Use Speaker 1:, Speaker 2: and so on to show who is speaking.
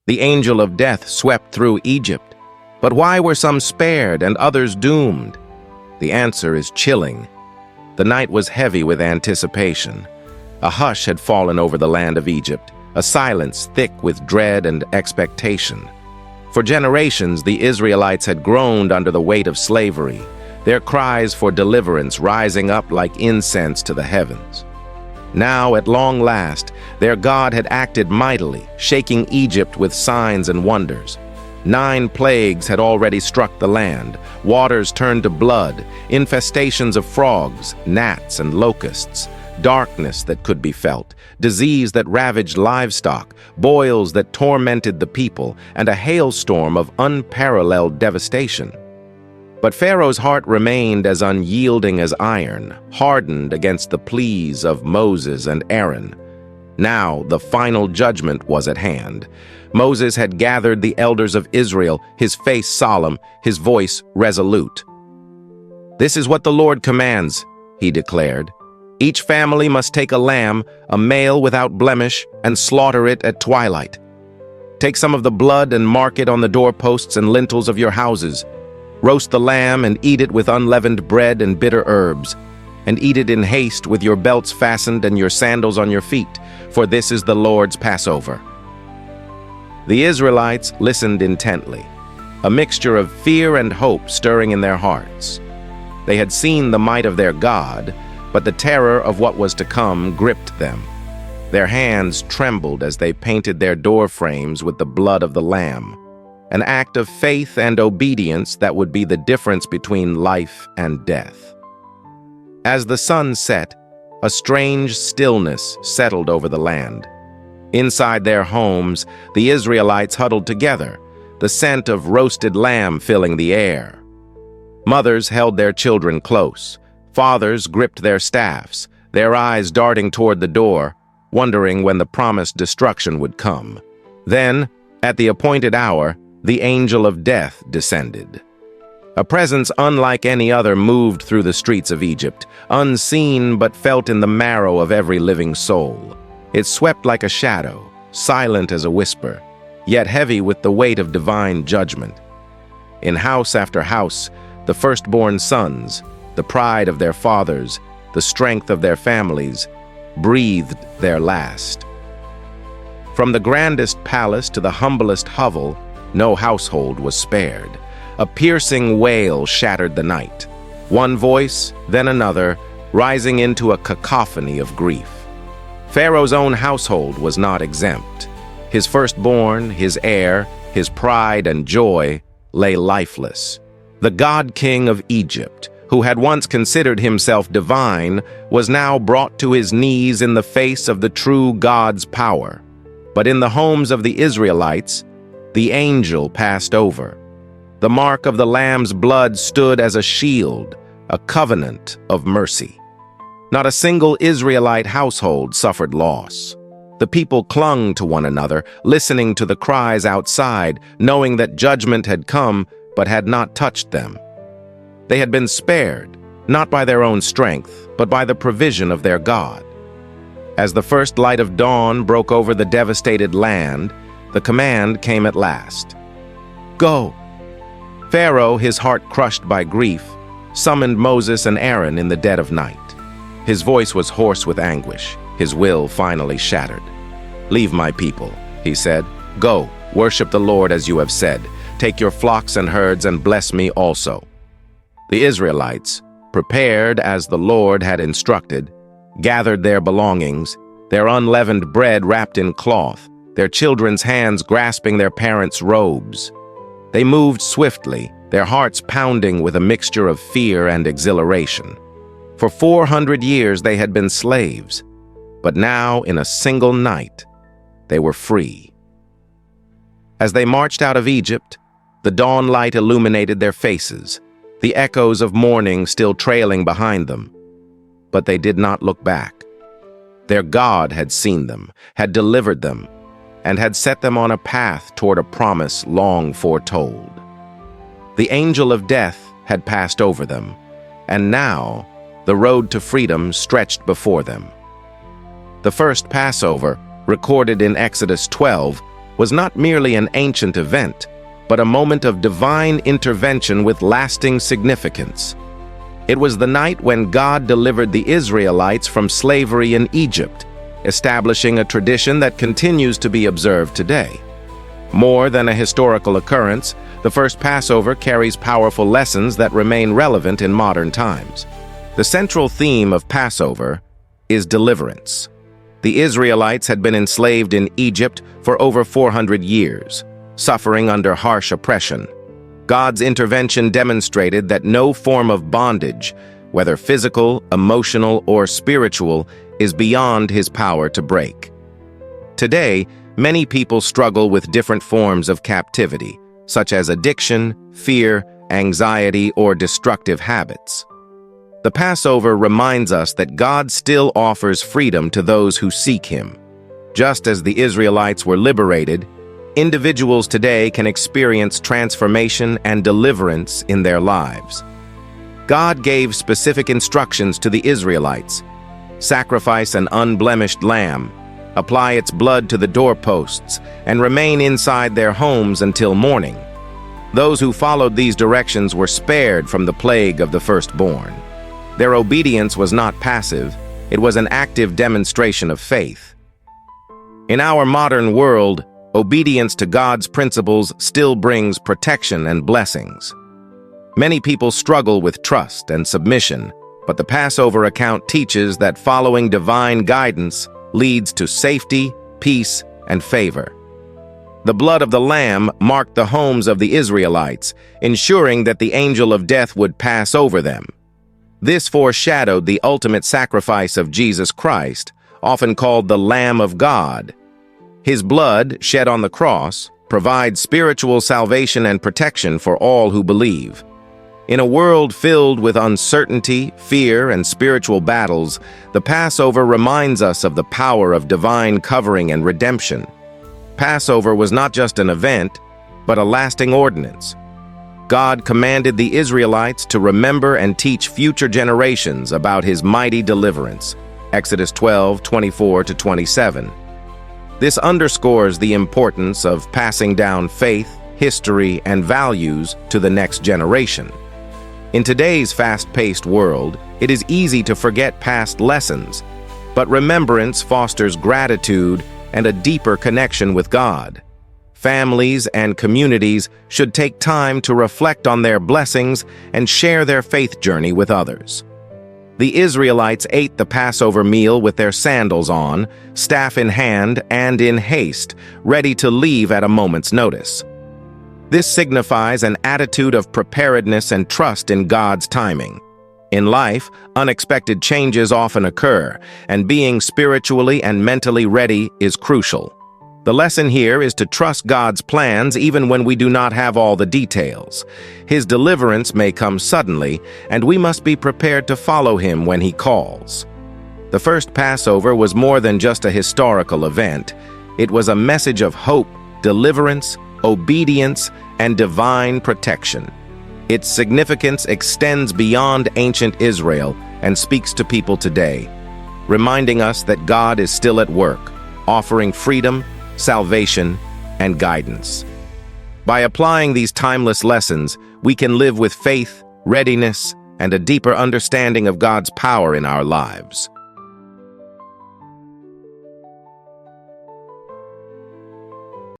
Speaker 1: The angel of death swept through Egypt. But why were some spared and others doomed? The answer is chilling. The night was heavy with anticipation. A hush had fallen over the land of Egypt, a silence thick with dread and expectation. For generations, the Israelites had groaned under the weight of slavery, their cries for deliverance rising up like incense to the heavens. Now, at long last, their God had acted mightily, shaking Egypt with signs and wonders. 9 plagues had already struck the land, waters turned to blood, infestations of frogs, gnats, and locusts, darkness that could be felt, disease that ravaged livestock, boils that tormented the people, and a hailstorm of unparalleled devastation. But Pharaoh's heart remained as unyielding as iron, hardened against the pleas of Moses and Aaron. Now the final judgment was at hand. Moses had gathered the elders of Israel, his face solemn, his voice resolute. "This is what the Lord commands," he declared. "Each family must take a lamb, a male without blemish, and slaughter it at twilight. Take some of the blood and mark it on the doorposts and lintels of your houses. Roast the lamb and eat it with unleavened bread and bitter herbs, and eat it in haste with your belts fastened and your sandals on your feet, for this is the Lord's Passover." The Israelites listened intently, a mixture of fear and hope stirring in their hearts. They had seen the might of their God, but the terror of what was to come gripped them. Their hands trembled as they painted their door frames with the blood of the Lamb, an act of faith and obedience that would be the difference between life and death. As the sun set, a strange stillness settled over the land. Inside their homes, the Israelites huddled together, the scent of roasted lamb filling the air. Mothers held their children close. Fathers gripped their staffs, their eyes darting toward the door, wondering when the promised destruction would come. Then, at the appointed hour, the angel of death descended. A presence unlike any other moved through the streets of Egypt, unseen but felt in the marrow of every living soul. It swept like a shadow, silent as a whisper, yet heavy with the weight of divine judgment. In house after house, the firstborn sons, the pride of their fathers, the strength of their families, breathed their last. From the grandest palace to the humblest hovel, no household was spared. A piercing wail shattered the night. One voice, then another, rising into a cacophony of grief. Pharaoh's own household was not exempt. His firstborn, his heir, his pride and joy lay lifeless. The god-king of Egypt, who had once considered himself divine, was now brought to his knees in the face of the true God's power. But in the homes of the Israelites, the angel passed over. The mark of the Lamb's blood stood as a shield, a covenant of mercy. Not a single Israelite household suffered loss. The people clung to one another, listening to the cries outside, knowing that judgment had come but had not touched them. They had been spared, not by their own strength, but by the provision of their God. As the first light of dawn broke over the devastated land, the command came at last. "Go!" Pharaoh, his heart crushed by grief, summoned Moses and Aaron in the dead of night. His voice was hoarse with anguish, his will finally shattered. "Leave my people," he said. "Go, worship the Lord as you have said. Take your flocks and herds and bless me also." The Israelites, prepared as the Lord had instructed, gathered their belongings, their unleavened bread wrapped in cloth, their children's hands grasping their parents' robes. They moved swiftly, their hearts pounding with a mixture of fear and exhilaration. For 400 years they had been slaves, but now, in a single night, they were free. As they marched out of Egypt, the dawn light illuminated their faces, the echoes of mourning still trailing behind them. But they did not look back. Their God had seen them, had delivered them, and had set them on a path toward a promise long foretold. The angel of death had passed over them, and now the road to freedom stretched before them. The first Passover, recorded in Exodus 12, was not merely an ancient event, but a moment of divine intervention with lasting significance. It was the night when God delivered the Israelites from slavery in Egypt, establishing a tradition that continues to be observed today. More than a historical occurrence, the first Passover carries powerful lessons that remain relevant in modern times. The central theme of Passover is deliverance. The Israelites had been enslaved in Egypt for over 400 years, suffering under harsh oppression. God's intervention demonstrated that no form of bondage, whether physical, emotional, or spiritual, is beyond His power to break. Today, many people struggle with different forms of captivity, such as addiction, fear, anxiety, or destructive habits. The Passover reminds us that God still offers freedom to those who seek Him. Just as the Israelites were liberated, individuals today can experience transformation and deliverance in their lives. God gave specific instructions to the Israelites: sacrifice an unblemished lamb, apply its blood to the doorposts, and remain inside their homes until morning. Those who followed these directions were spared from the plague of the firstborn. Their obedience was not passive, it was an active demonstration of faith. In our modern world, obedience to God's principles still brings protection and blessings. Many people struggle with trust and submission, but the Passover account teaches that following divine guidance leads to safety, peace, and favor. The blood of the lamb marked the homes of the Israelites, ensuring that the angel of death would pass over them. This foreshadowed the ultimate sacrifice of Jesus Christ, often called the Lamb of God. His blood, shed on the cross, provides spiritual salvation and protection for all who believe. In a world filled with uncertainty, fear, and spiritual battles, the Passover reminds us of the power of divine covering and redemption. Passover was not just an event, but a lasting ordinance. God commanded the Israelites to remember and teach future generations about His mighty deliverance. Exodus 12:24-27. This underscores the importance of passing down faith, history, and values to the next generation. In today's fast-paced world, it is easy to forget past lessons, but remembrance fosters gratitude and a deeper connection with God. Families and communities should take time to reflect on their blessings and share their faith journey with others. The Israelites ate the Passover meal with their sandals on, staff in hand, and in haste, ready to leave at a moment's notice. This signifies an attitude of preparedness and trust in God's timing. In life, unexpected changes often occur, and being spiritually and mentally ready is crucial. The lesson here is to trust God's plans even when we do not have all the details. His deliverance may come suddenly, and we must be prepared to follow Him when He calls. The first Passover was more than just a historical event. It was a message of hope, deliverance, obedience, and divine protection. Its significance extends beyond ancient Israel and speaks to people today, reminding us that God is still at work, offering freedom, salvation, and guidance. By applying these timeless lessons, we can live with faith, readiness, and a deeper understanding of God's power in our lives.